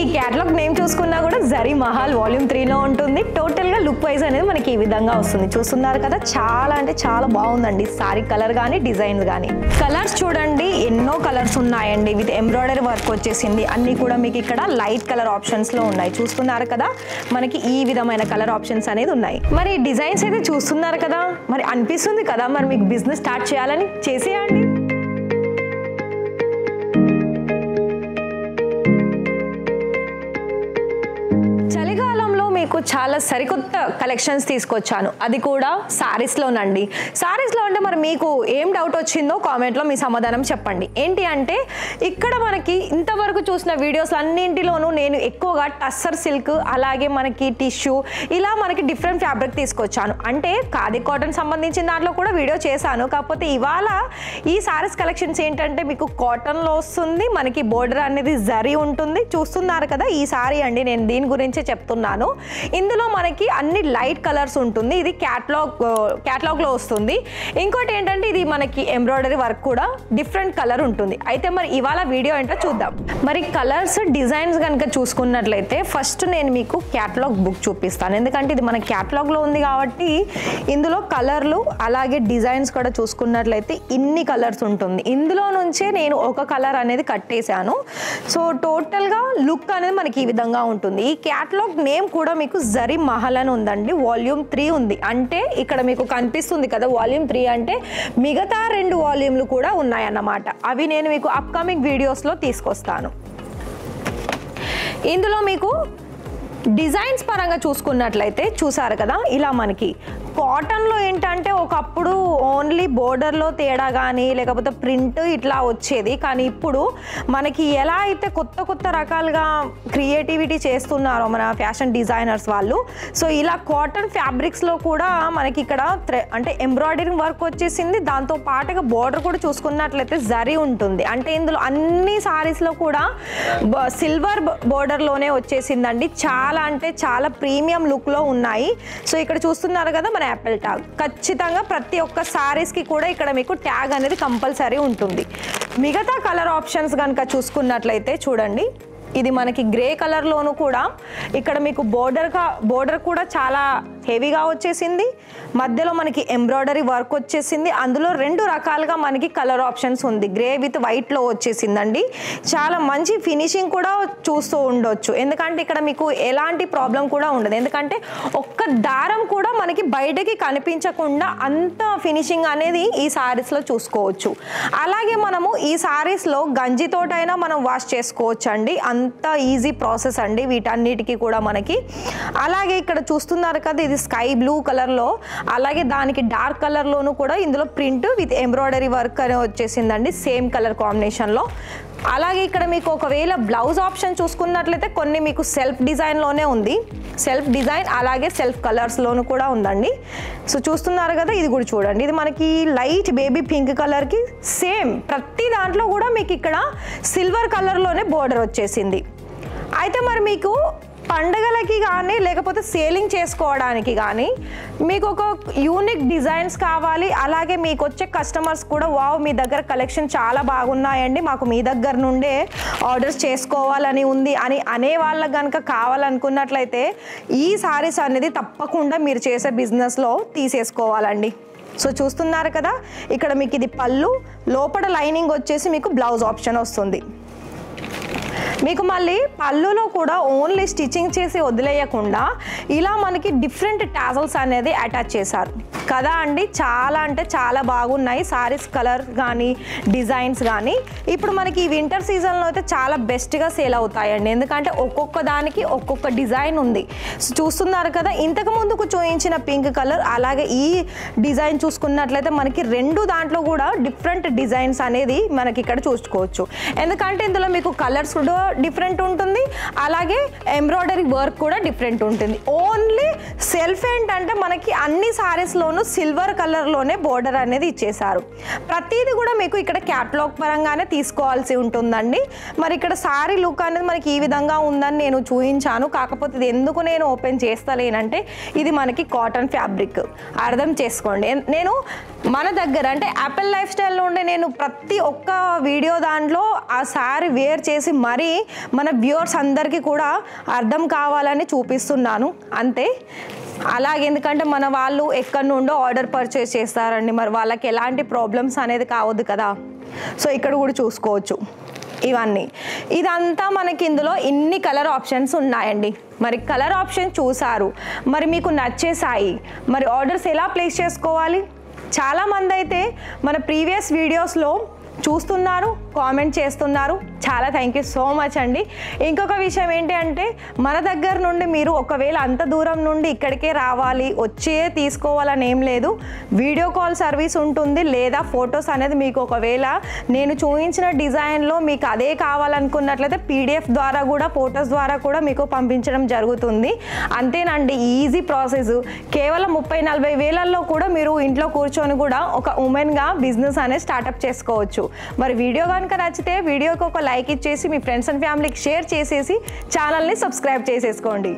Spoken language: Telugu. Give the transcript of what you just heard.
ఈ క్యాటలాగ్ నేమ్ చూసుకున్నా కూడా జరీ మహల్ వాల్యూమ్ 3లో ఉంటుంది. టోటల్గా లుక్ వైజ్ అనేది మనకి ఈ విధంగా వస్తుంది. చూస్తున్నారు కదా, చాలా అంటే చాలా బాగుందండి సారీ కలర్ కానీ డిజైన్స్ కానీ. కలర్స్ చూడండి, ఎన్నో కలర్స్ ఉన్నాయండి. విత్ ఎంబ్రాయిడరీ వర్క్ వచ్చేసింది. అన్నీ కూడా మీకు ఇక్కడ లైట్ కలర్ ఆప్షన్స్లో ఉన్నాయి. చూస్తున్నారు కదా, మనకి ఈ విధమైన కలర్ ఆప్షన్స్ అనేది ఉన్నాయి. మరి డిజైన్స్ అయితే చూస్తున్నారు కదా, మరి అనిపిస్తుంది కదా మరి మీకు బిజినెస్ స్టార్ట్ చేయాలని. చేసేయండి. చలికాలంలో మీకు చాలా సరికొత్త కలెక్షన్స్ తీసుకొచ్చాను, అది కూడా సారీస్లోనండి. సారీస్లో అంటే మరి మీకు ఏం డౌట్ వచ్చిందో కామెంట్లో మీ సమాధానం చెప్పండి. ఏంటి అంటే ఇక్కడ మనకి ఇంతవరకు చూసిన వీడియోస్ అన్నింటిలోనూ నేను ఎక్కువగా టస్సర్ సిల్క్, అలాగే మనకి టిష్యూ, ఇలా మనకి డిఫరెంట్ ఫ్యాబ్రిక్ తీసుకొచ్చాను. అంటే ఖాదీ కాటన్ సంబంధించిన దాంట్లో కూడా వీడియో చేశాను. కాకపోతే ఇవాళ ఈ సారీస్ కలెక్షన్స్ ఏంటంటే మీకు కాటన్లో వస్తుంది, మనకి బోర్డర్ అనేది జరీ ఉంటుంది. చూస్తున్నారు కదా, ఈ సారీ అండి, నేను దీని గురించి చెప్తున్నాను. ఇందులో మనకి అన్ని లైట్ కలర్స్ ఉంటుంది. ఇది క్యాటలాగ్లో వస్తుంది. ఇంకోటి ఏంటంటే ఇది మనకి ఎంబ్రాయిడరీ వర్క్ కూడా డిఫరెంట్ కలర్ ఉంటుంది. అయితే మరి ఇవాళ వీడియో ఏంటో చూద్దాం. మరి కలర్స్ డిజైన్స్ కనుక చూసుకున్నట్లయితే ఫస్ట్ నేను మీకు క్యాటలాగ్ బుక్ చూపిస్తాను. ఎందుకంటే ఇది మన క్యాటలాగ్లో ఉంది కాబట్టి ఇందులో కలర్లు అలాగే డిజైన్స్ కూడా చూసుకున్నట్లయితే ఇన్ని కలర్స్ ఉంటుంది. ఇందులో నుంచే నేను ఒక కలర్ అనేది కట్టేశాను. సో టోటల్గా లుక్ అనేది మనకి ఈ విధంగా ఉంటుంది. ఈ క్యాటలాగ్ నేమ్ కూడా మీకు జరీ మహల్ అని ఉందండి. వాల్యూమ్ 3 ఉంది. అంటే ఇక్కడ మీకు కనిపిస్తుంది కదా, వాల్యూమ్ 3 అంటే మిగతా 2 వాల్యూమ్లు కూడా ఉన్నాయన్నమాట. అవి నేను మీకు అప్కమింగ్ వీడియోస్లో తీసుకొస్తాను. ఇందులో మీకు డిజైన్స్ పరంగా చూసుకున్నట్లయితే చూసారు కదా, ఇలా మనకి కాటన్లో ఏంటంటే ఒకప్పుడు ఓన్లీ బోర్డర్లో తేడా కానీ లేకపోతే ప్రింట్ ఇట్లా వచ్చేది. కానీ ఇప్పుడు మనకి ఎలా అయితే కొత్త కొత్త రకాలుగా క్రియేటివిటీ చేస్తున్నారో మన ఫ్యాషన్ డిజైనర్స్ వాళ్ళు, సో ఇలా కాటన్ ఫ్యాబ్రిక్స్లో కూడా మనకి ఇక్కడ అంటే ఎంబ్రాయిడరీ వర్క్ వచ్చేసింది. దాంతో పాటుగా బోర్డర్ కూడా చూసుకున్నట్లయితే జరీ ఉంటుంది. అంటే ఇందులో అన్ని సారీస్లో కూడా సిల్వర్ బోర్డర్లోనే వచ్చేసిందండి. చాలా అంటే చాలా ప్రీమియం లుక్లో ఉన్నాయి. సో ఇక్కడ చూస్తున్నారు కదా మన యాపిల్ ట్యాగ్, ఖచ్చితంగా ప్రతి ఒక్క సారీస్కి కూడా ఇక్కడ మీకు ట్యాగ్ అనేది కంపల్సరీ ఉంటుంది. మిగతా కలర్ ఆప్షన్స్ కనుక చూసుకున్నట్లయితే చూడండి, ఇది మనకి గ్రే కలర్లోను కూడా ఇక్కడ మీకు బోర్డర్ కూడా చాలా హెవీగా వచ్చేసింది. మధ్యలో మనకి ఎంబ్రాయిడరీ వర్క్ వచ్చేసింది. అందులో 2 రకాలుగా మనకి కలర్ ఆప్షన్స్ ఉంది. గ్రే విత్ వైట్లో వచ్చేసిందండి. చాలా మంచి ఫినిషింగ్ కూడా చూస్తూ ఉండొచ్చు. ఎందుకంటే ఇక్కడ మీకు ఎలాంటి ప్రాబ్లం కూడా ఉండదు. ఎందుకంటే ఒక్క దారం కూడా మనకి బయటకి కనిపించకుండా అంత ఫినిషింగ్ అనేది ఈ సారీస్లో చూసుకోవచ్చు. అలాగే మనము ఈ సారీస్లో గంజితోటైనా మనం వాష్ చేసుకోవచ్చు అండి. అంత ఈజీ ప్రాసెస్ అండి వీటన్నిటికీ కూడా మనకి. అలాగే ఇక్కడ చూస్తున్నారు కదా, ఇది స్కై బ్లూ కలర్లో, అలాగే దానికి డార్క్ కలర్లోనూ కూడా ఇందులో ప్రింట్ విత్ ఎంబ్రాయిడరీ వర్క్ అని వచ్చేసిందండి, సేమ్ కలర్ కాంబినేషన్లో. అలాగే ఇక్కడ మీకు ఒకవేళ బ్లౌజ్ ఆప్షన్ చూసుకున్నట్లయితే కొన్ని మీకు సెల్ఫ్ డిజైన్లోనే ఉంది. సెల్ఫ్ డిజైన్ అలాగే సెల్ఫ్ కలర్స్లోనూ కూడా ఉందండి. సో చూస్తున్నారు కదా, ఇది కూడా చూడండి, ఇది మనకి లైట్ బేబీ పింక్ కలర్కి సేమ్ ప్రతి దాంట్లో కూడా మీకు ఇక్కడ సిల్వర్ కలర్లోనే బోర్డర్ వచ్చేసింది. అయితే మరి మీకు పండగలకి కానీ లేకపోతే సేలింగ్ చేసుకోవడానికి కానీ మీకు ఒక యూనిక్ డిజైన్స్ కావాలి, అలాగే మీకు వచ్చే కస్టమర్స్ కూడా వావ్ మీ దగ్గర కలెక్షన్ చాలా బాగున్నాయండి, మాకు మీ దగ్గర నుండే ఆర్డర్స్ చేసుకోవాలని ఉంది అని అనే వాళ్ళకి కనుక కావాలనుకున్నట్లయితే ఈ సారీస్ అనేది తప్పకుండా మీరు చేసే బిజినెస్లో తీసేసుకోవాలండి. సో చూస్తున్నారు కదా, ఇక్కడ మీకు ఇది పళ్ళు, లోపల లైనింగ్ వచ్చేసి మీకు బ్లౌజ్ ఆప్షన్ వస్తుంది. మీకు మళ్ళీ పళ్ళులో కూడా ఓన్లీ స్టిచ్చింగ్ చేసి వదిలేయకుండా ఇలా మనకి డిఫరెంట్ టాజల్స్ అనేది అటాచ్ చేశారు కదా అండి. చాలా అంటే చాలా బాగున్నాయి సారీస్ కలర్ కానీ డిజైన్స్ కానీ. ఇప్పుడు మనకి ఈ వింటర్ సీజన్లో అయితే చాలా బెస్ట్గా సేల్ అవుతాయండి. ఎందుకంటే ఒక్కొక్క దానికి ఒక్కొక్క డిజైన్ ఉంది. చూస్తున్నారు కదా, ఇంతకు ముందుకు చూపించిన పింక్ కలర్ అలాగే ఈ డిజైన్ చూసుకున్నట్లయితే మనకి 2 దాంట్లో కూడా డిఫరెంట్ డిజైన్స్ అనేది మనకి ఇక్కడ చూసుకోవచ్చు. ఎందుకంటే ఇందులో మీకు కలర్స్ కూడా డిఫరెంట్ ఉంటుంది, అలాగే ఎంబ్రాయిడరీ వర్క్ కూడా డిఫరెంట్ ఉంటుంది. ఓన్లీ సెల్ఫ్ ఏంటంటే మనకి అన్ని సారీస్లోనూ సిల్వర్ కలర్లోనే బోర్డర్ అనేది ఇచ్చేసారు. ప్రతిదీ కూడా మీకు ఇక్కడ క్యాటలాగ్ పరంగానే తీసుకోవాల్సి ఉంటుందండి. మరి ఇక్కడ సారీ లుక్ అనేది మనకి ఈ విధంగా ఉందని నేను చూపించాను. కాకపోతే ఇది ఎందుకు నేను ఓపెన్ చేస్తలేనంటే ఇది మనకి కాటన్ ఫ్యాబ్రిక్, అర్థం చేసుకోండి. నేను మన దగ్గర అంటే యాపిల్ లైఫ్ స్టైల్లో ఉండే నేను ప్రతి ఒక్క వీడియో దాంట్లో ఆ సారీ వేర్ చేసి మరీ మన వ్యూవర్స్ అందరు అందరికీ కూడా అర్థం కావాలని చూపిస్తున్నాను అంతే. అలాగే ఎందుకంటే మన వాళ్ళు ఎక్కడి నుండో ఆర్డర్ పర్చేస్ చేస్తారండి, మరి వాళ్ళకి ఎలాంటి ప్రాబ్లమ్స్ అనేది కావద్దు కదా. సో ఇక్కడ కూడా చూసుకోవచ్చు ఇవన్నీ. ఇదంతా మనకి ఇందులో ఇన్ని కలర్ ఆప్షన్స్ ఉన్నాయండి. మరి కలర్ ఆప్షన్ చూసారు, మరి మీకు నచ్చేసాయి, మరి ఆర్డర్స్ ఎలా ప్లేస్ చేసుకోవాలి? చాలామంది అయితే మన ప్రీవియస్ వీడియోస్లో చూస్తున్నారు, కామెంట్ చేస్తున్నారు, చాలా థ్యాంక్ యూ సో మచ్ అండి. ఇంకొక విషయం ఏంటి అంటే మన దగ్గర నుండి మీరు ఒకవేళ అంత దూరం నుండి ఇక్కడికే రావాలి, వచ్చే తీసుకోవాలని ఏం లేదు. వీడియో కాల్ సర్వీస్ ఉంటుంది, లేదా ఫొటోస్ అనేది మీకు ఒకవేళ నేను చూపించిన డిజైన్లో మీకు అదే కావాలనుకున్నట్లయితే పీడిఎఫ్ ద్వారా కూడా ఫొటోస్ ద్వారా కూడా మీకు పంపించడం జరుగుతుంది. అంతేనండి, ఈజీ ప్రాసెస్. కేవలం 30-40 వేలల్లో కూడా మీరు ఇంట్లో కూర్చొని కూడా ఒక ఉమెన్గా బిజినెస్ అనేది స్టార్ట్అప్ చేసుకోవచ్చు. మరి వీడియో కనుక నచ్చితే వీడియోకి ఒక లైక్ ఇచ్చేసి మీ ఫ్రెండ్స్ అండ్ ఫ్యామిలీకి షేర్ చేసేసి ఛానల్ని సబ్స్క్రైబ్ చేసేసుకోండి.